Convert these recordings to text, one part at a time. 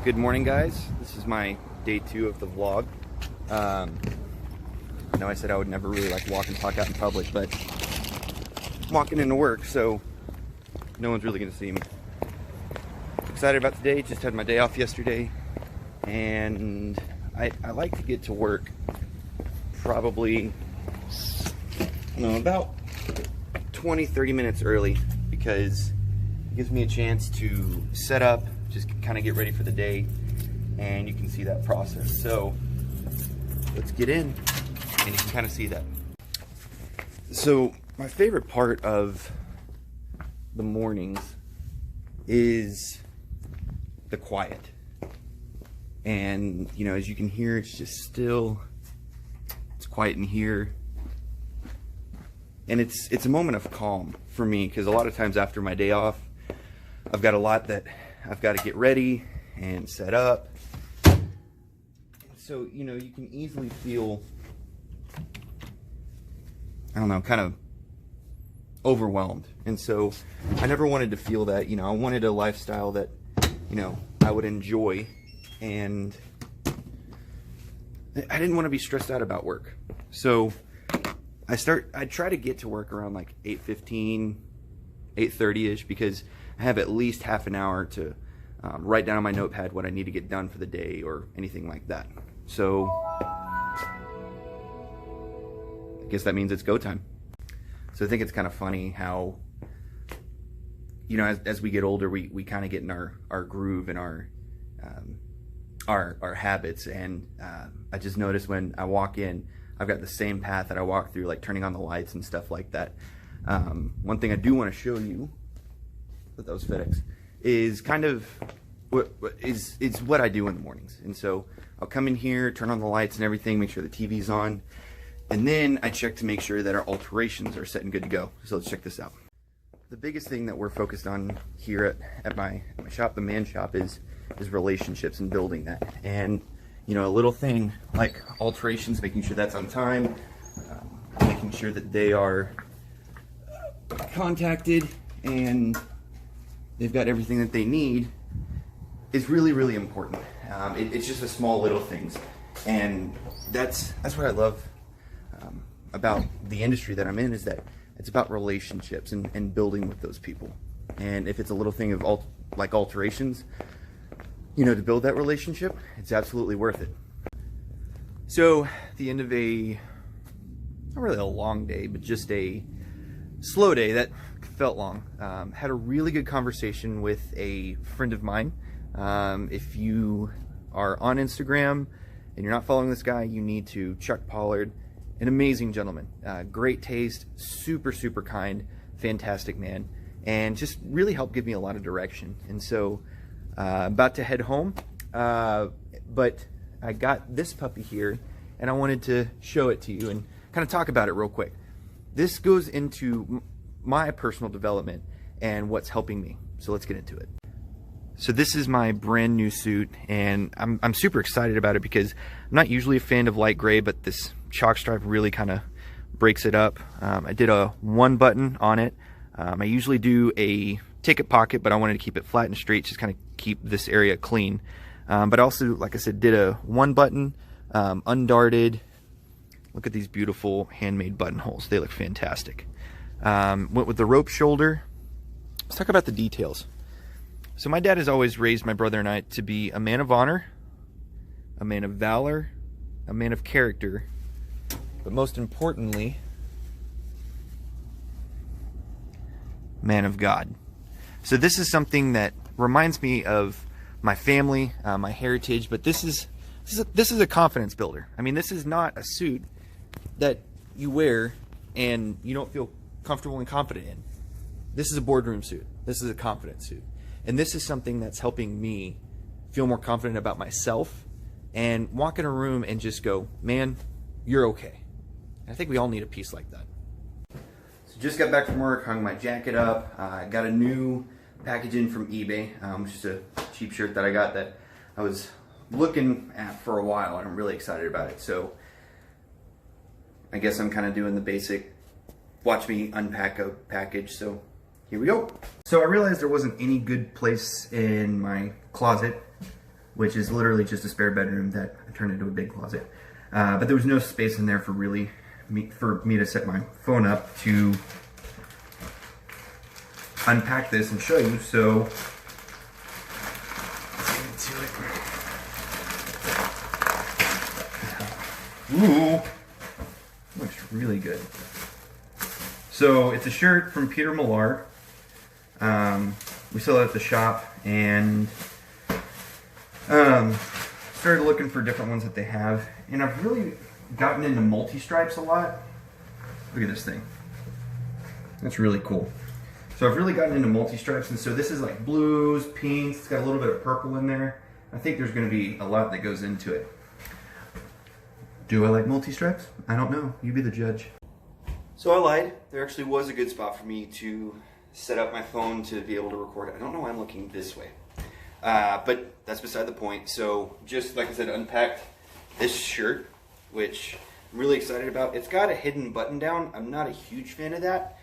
Good morning, guys. This is my day 2 of the vlog. I know I said I would never really like walk and talk out in public, but I'm walking into work, so no one's really gonna see me. Excited about today. Just had my day off yesterday, and I like to get to work probably about 20-30 minutes early, because it gives me a chance to set up, just kind of get ready for the day, and you can see that process. So let's get in and you can kind of see that. So my favorite part of the mornings is the quiet. And you know, as you can hear, it's just still, it's quiet in here. And it's a moment of calm for me, because a lot of times after my day off, I've got a lot that I've got to get ready and set up. So, you know, you can easily feel, I don't know, kind of overwhelmed. And so I never wanted to feel that. You know, I wanted a lifestyle that, you know, I would enjoy, and I didn't want to be stressed out about work. So I try to get to work around like 8:15, 8:30-ish, because I have at least half an hour to write down on my notepad what I need to get done for the day or anything like that. So I guess that means it's go time. So I think it's kind of funny how, you know, as we get older, we kind of get in our groove and our habits. And I just noticed when I walk in, I've got the same path that I walk through, like turning on the lights and stuff like that. One thing I do want to show you, that was FedEx, is kind of what I do in the mornings. And so I'll come in here, turn on the lights and everything, make sure the TV's on, and then I check to make sure that our alterations are set and good to go. So let's check this out. The biggest thing that we're focused on here at my shop, the man shop, is relationships and building that. And you know, a little thing like alterations, making sure that's on time, making sure that they are contacted and they've got everything that they need, is really, really important. It's just the small little things, and that's what I love about the industry that I'm in, is that it's about relationships and building with those people. And if it's a little thing of like alterations, you know, to build that relationship, it's absolutely worth it. So at the end of not really a long day, but just a slow day that felt long, had a really good conversation with a friend of mine. If you are on Instagram and you're not following this guy, you need to. Chuck Pollard, an amazing gentleman, great taste, super, super kind, fantastic man, and just really helped give me a lot of direction. And so about to head home, but I got this puppy here, and I wanted to show it to you and kind of talk about it real quick. This goes into my personal development and what's helping me. So let's get into it. So this is my brand new suit, and I'm super excited about it because I'm not usually a fan of light gray, but this chalk stripe really kind of breaks it up. I did a 1 button on it. I usually do a ticket pocket, but I wanted to keep it flat and straight, just kind of keep this area clean. But also, like I said, did a 1 button, undarted. Look at these beautiful handmade buttonholes. They look fantastic. Went with the rope shoulder. Let's talk about the details. So my dad has always raised my brother and I to be a man of honor, a man of valor, a man of character, but most importantly, man of God. So this is something that reminds me of my family, my heritage, but this is a confidence builder. I mean, this is not a suit that you wear and you don't feel comfortable and confident in. This is a boardroom suit. This is a confidence suit. And this is something that's helping me feel more confident about myself and walk in a room and just go, man, you're okay. I think we all need a piece like that. So just got back from work, hung my jacket up, got a new package in from eBay, just a cheap shirt that I got that I was looking at for a while, and I'm really excited about it. So I guess I'm kind of doing the basic watch me unpack a package, so here we go. So I realized there wasn't any good place in my closet which is literally just a spare bedroom that I turned into a big closet. But there was no space in there for me to set my phone up to unpack this and show you. So let's get into it. Ooh, looks really good. So it's a shirt from Peter Millar. We sell it at the shop, and started looking for different ones that they have, and I've really gotten into multi-stripes a lot. Look at this thing. That's really cool. So I've really gotten into multi-stripes, and so this is like blues, pinks, it's got a little bit of purple in there. I think there's going to be a lot that goes into it. Do I like multi-stripes? I don't know. You be the judge. So I lied. There actually was a good spot for me to set up my phone to be able to record. I don't know why I'm looking this way. But that's beside the point. So just like I said, unpacked this shirt, which I'm really excited about. It's got a hidden button down. I'm not a huge fan of that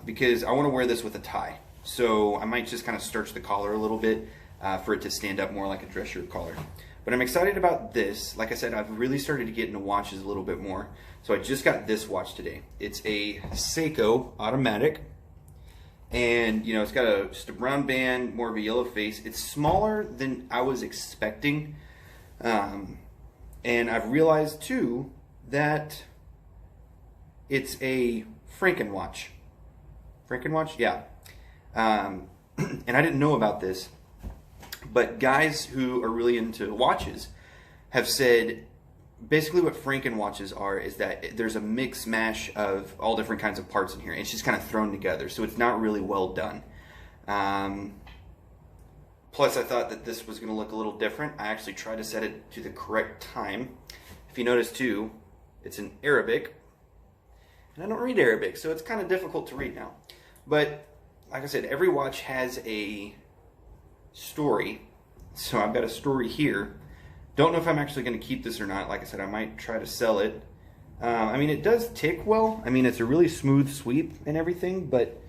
because I want to wear this with a tie. So I might just kind of starch the collar a little bit for it to stand up more like a dress shirt collar. But I'm excited about this. Like I said, I've really started to get into watches a little bit more. So I just got this watch today. It's a Seiko automatic. And you know, it's got just a brown band, more of a yellow face. It's smaller than I was expecting. And I've realized too that it's a Frankenwatch. Frankenwatch? Yeah. And I didn't know about this. But guys who are really into watches have said basically what Frankenwatches are is that there's a mix mash of all different kinds of parts in here. It's just kind of thrown together, so it's not really well done. Plus I thought that this was going to look a little different. I actually tried to set it to the correct time. If you notice too, it's in Arabic, and I don't read Arabic, so it's kind of difficult to read now. But like I said, every watch has a story, so I've got a story here. Don't know if I'm actually going to keep this or not. Like I said, I might try to sell it. I mean, it does tick well. I mean, it's a really smooth sweep and everything, but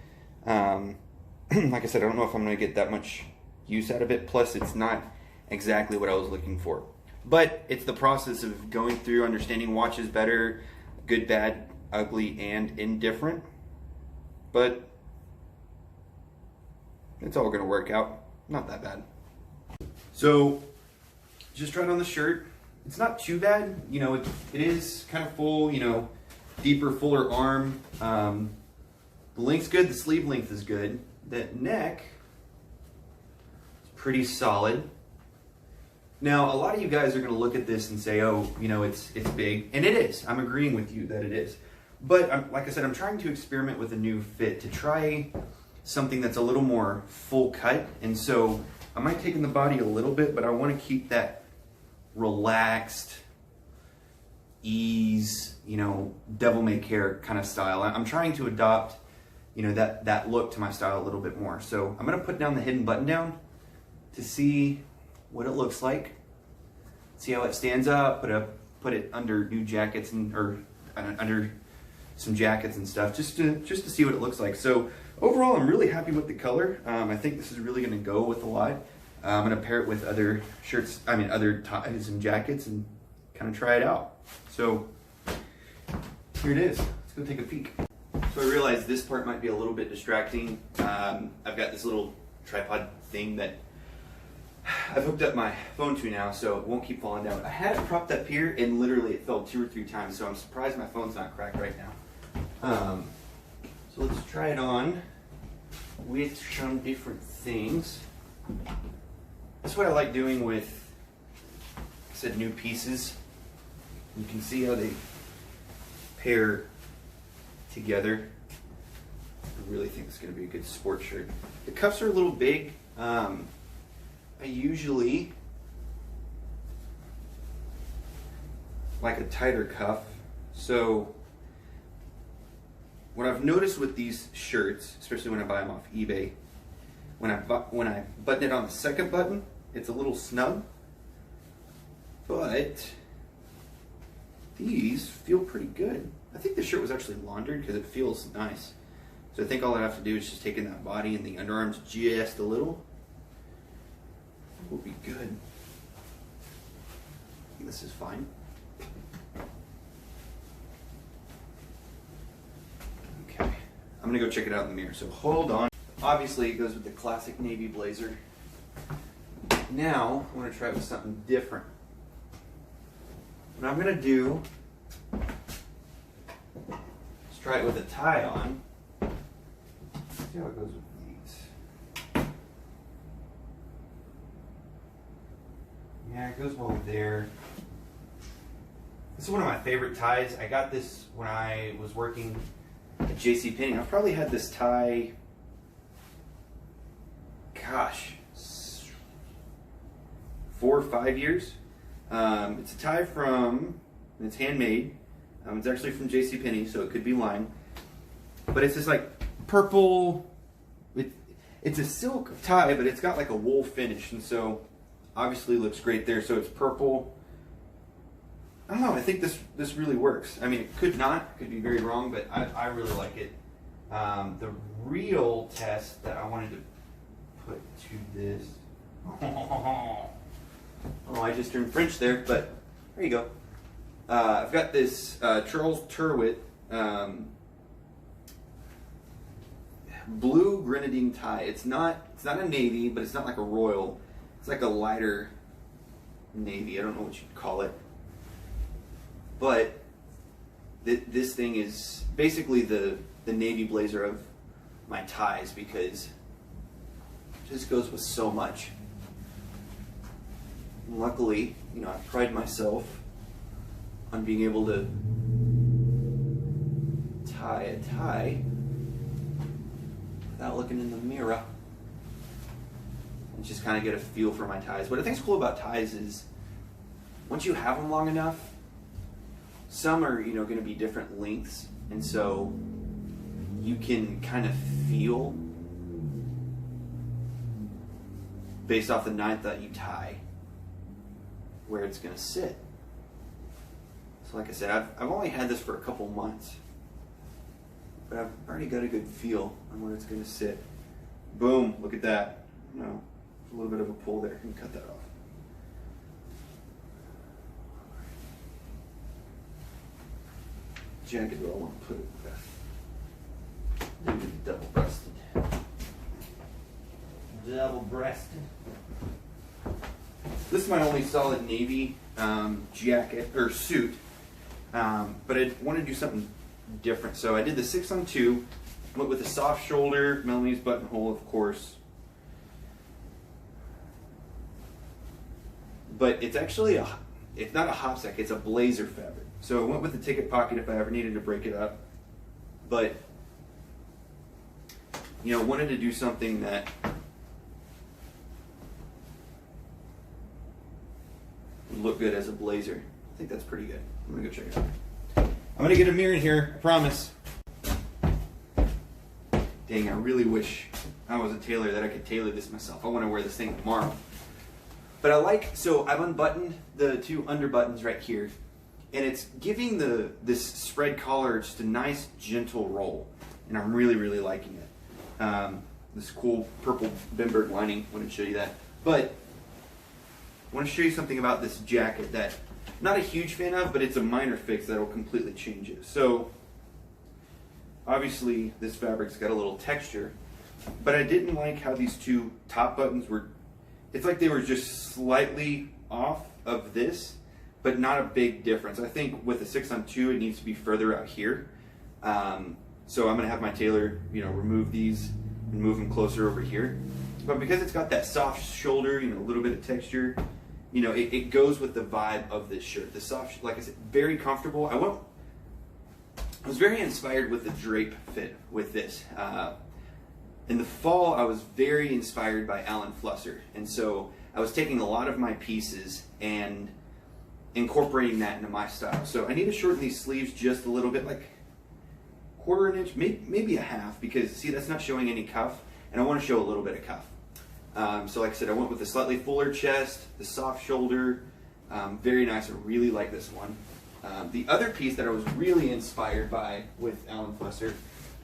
like I said, I don't know if I'm going to get that much use out of it. Plus, it's not exactly what I was looking for. But it's the process of going through, understanding watches better, good, bad, ugly, and indifferent. But it's all going to work out. Not that bad. So just tried on the shirt. It's not too bad. You know, it is kind of full, you know, deeper, fuller arm. The length's good. The sleeve length is good. That neck is pretty solid. Now, a lot of you guys are going to look at this and say, oh, you know, it's big. And it is. I'm agreeing with you that it is. But like I said, I'm trying to experiment with a new fit to try something that's a little more full cut. And so I might take in the body a little bit, but I want to keep that relaxed, ease, you know, devil may care kind of style. I'm trying to adopt, you know, that look to my style a little bit more. So I'm going to put down the hidden button down to see what it looks like. See how it stands up. Put it under new jackets or under some jackets and stuff, just to see what it looks like. So overall, I'm really happy with the color. I think this is really going to go with a lot. I'm going to pair it with other shirts, other ties and jackets, and kind of try it out. So here it is. Let's go take a peek. So I realized this part might be a little bit distracting. I've got this little tripod thing that I've hooked up my phone to now, so it won't keep falling down. I had it propped up here, and literally it fell 2 or 3 times, so I'm surprised my phone's not cracked right now. So let's try it on with some different things. That's what I like doing with, like I said, new pieces. You can see how they pair together. I really think it's going to be a good sport shirt. The cuffs are a little big. I usually like a tighter cuff. So what I've noticed with these shirts, especially when I buy them off eBay, when I button it on the second button, it's a little snug. But these feel pretty good. I think the shirt was actually laundered because it feels nice. So I think all I have to do is just take in that body and the underarms just a little. Will be good. this is fine. Okay, I'm gonna go check it out in the mirror, so hold on. Obviously, it goes with the classic navy blazer. Now, I want to try it with something different. What I'm gonna do is try it with a tie on. See how it goes with these. Yeah, it goes well there. This is one of my favorite ties. I got this when I was working at JCPenney. I've probably had this tie, gosh, 4 or 5 years. It's a tie from, it's handmade. It's actually from JCPenney, so it could be lined. But it's this like purple, it's a silk tie, but it's got like a wool finish, and so obviously looks great there. So it's purple. I don't know, I think this really works. I mean, it could not, could be very wrong, but I really like it. The real test that I wanted to put to this, oh, I just turned French there, but there you go. I've got this Charles Turwitt blue grenadine tie. It's not a navy, but it's not like a royal. It's like a lighter navy. I don't know what you'd call it. But this thing is basically the navy blazer of my ties, because it just goes with so much. And luckily, you know, I pride myself on being able to tie a tie without looking in the mirror and just kind of get a feel for my ties. What I think is cool about ties is once you have them long enough, some are, you know, going to be different lengths, and so you can kind of feel based off the ninth that you tie where it's going to sit. So like I said, I've only had this for a couple months, but I've already got a good feel on where it's going to sit. Boom, look at that. You know, a little bit of a pull there. You can cut that off. Jacket where I want to put it with. Double-breasted. Double-breasted. This is my only solid navy jacket or suit, but I want to do something different. So I did the 6-on-2, went with a soft shoulder, Melanie's buttonhole, of course. But it's actually it's not a hopsack, it's a blazer fabric. So I went with the ticket pocket if I ever needed to break it up. But, you know, wanted to do something that would look good as a blazer. I think that's pretty good. I'm gonna go check it out. I'm gonna get a mirror in here, I promise. Dang, I really wish I was a tailor that I could tailor this myself. I want to wear this thing tomorrow. But I like, so I've unbuttoned the 2 under buttons right here, and it's giving this spread collar just a nice gentle roll, and I'm really, really liking it. This cool purple Bimberg lining, I want to show you that. But I want to show you something about this jacket that I'm not a huge fan of, but it's a minor fix that'll completely change it. So obviously this fabric's got a little texture, but I didn't like how these 2 top buttons were, it's like they were just slightly off of this, but not a big difference. I think with a 6-on-2 it needs to be further out here. So I'm gonna have my tailor, you know, remove these and move them closer over here. But because it's got that soft shoulder, you know, a little bit of texture, you know, it goes with the vibe of this shirt. The soft, like I said, very comfortable. I was very inspired with the drape fit with this. In the fall, I was very inspired by Alan Flusser, and so I was taking a lot of my pieces and incorporating that into my style. So I need to shorten these sleeves just a little bit, like 1/4 inch, maybe a half, because see, that's not showing any cuff, and I want to show a little bit of cuff. So like I said, I went with the slightly fuller chest, the soft shoulder, very nice. I really like this one. The other piece that I was really inspired by with Alan Flusser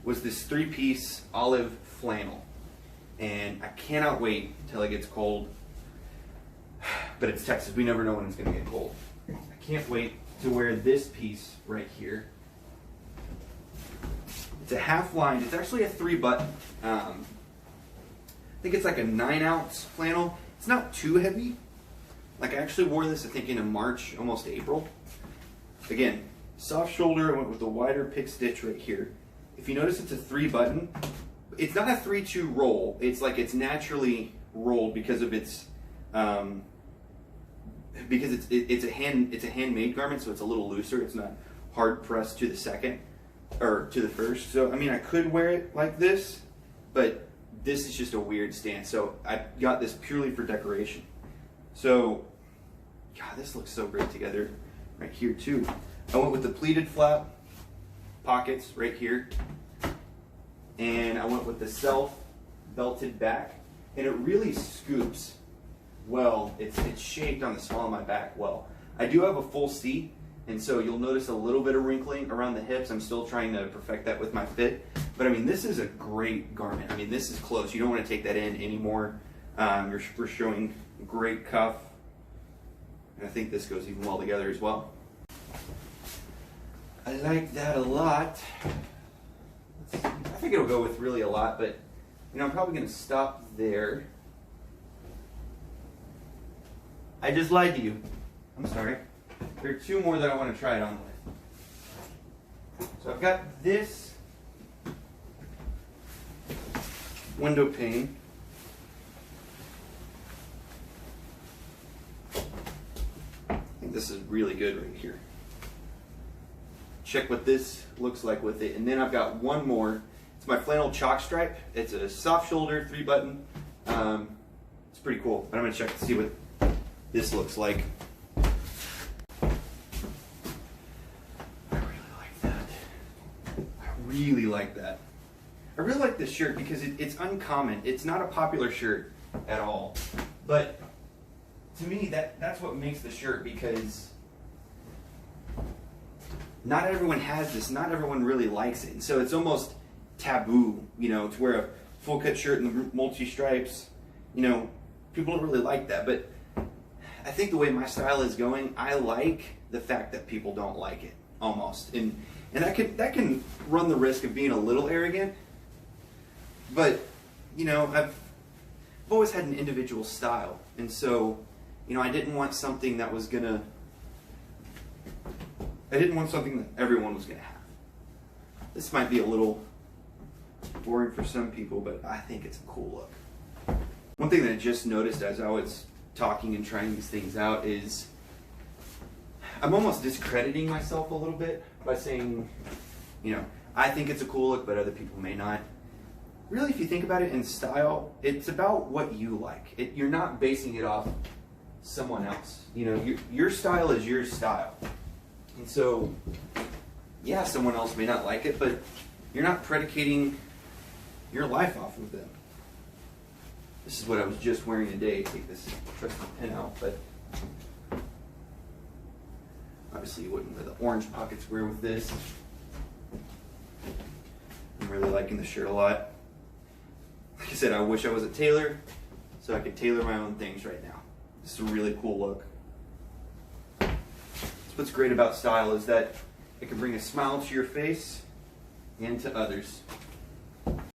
was this 3-piece olive flannel, and I cannot wait until it gets cold. But it's Texas, we never know when it's going to get cold. I can't wait to wear this piece right here. It's a half lined. It's actually a 3-button. I think it's like a 9-ounce flannel. It's not too heavy. Like I actually wore this, I think, in March, almost April. Again, soft shoulder. I went with the wider pick stitch right here. If you notice, it's a 3-button. It's not a 3-2 roll. It's like it's naturally rolled because of its because it's a handmade garment, so it's a little looser. It's not hard pressed to the second or to the first. So I mean, I could wear it like this, but this is just a weird stance. So I got this purely for decoration. So, God, this looks so great together right here too. I went with the pleated flap pockets right here, and I went with the self belted back, and it really scoops well. It's shaped on the small of my back well. I do have a full seat, and so you'll notice a little bit of wrinkling around the hips. I'm still trying to perfect that with my fit, but I mean, this is a great garment. I mean, this is close. You don't want to take that in anymore. We're showing great cuff, and I think this goes even well together as well. I like that a lot. I think it'll go with really a lot, but you know, I'm probably going to stop there. I just lied to you. I'm sorry. There are 2 more that I want to try it on with. So I've got this window pane. I think this is really good right here. Check what this looks like with it. And then I've got one more. It's my flannel chalk stripe. It's a soft shoulder 3-button. It's pretty cool, but I'm gonna check to see what this looks like. I really like that. I really like that. I really like this shirt because it's uncommon. It's not a popular shirt at all. But to me, that's what makes the shirt, because not everyone has this. Not everyone really likes it. And so it's almost taboo, you know, to wear a full cut shirt and the multi-stripes. You know, people don't really like that. But I think the way my style is going, I like the fact that people don't like it, almost. And that can run the risk of being a little arrogant. But, you know, I've always had an individual style. And so, you know, I didn't want something that everyone was gonna have. This might be a little boring for some people, but I think it's a cool look. One thing that I just noticed as I was talking and trying these things out is I'm almost discrediting myself a little bit by saying, you know, I think it's a cool look, but other people may not. Really, if you think about it in style, it's about what you like. You're not basing it off someone else. You know, your style is your style. And so, yeah, someone else may not like it, but you're not predicating your life off of them. This is what I was just wearing today. Take this trusty pin out, but obviously you wouldn't wear the orange pocket square with this. I'm really liking the shirt a lot. Like I said, I wish I was a tailor so I could tailor my own things right now. This is a really cool look. What's great about style is that it can bring a smile to your face and to others.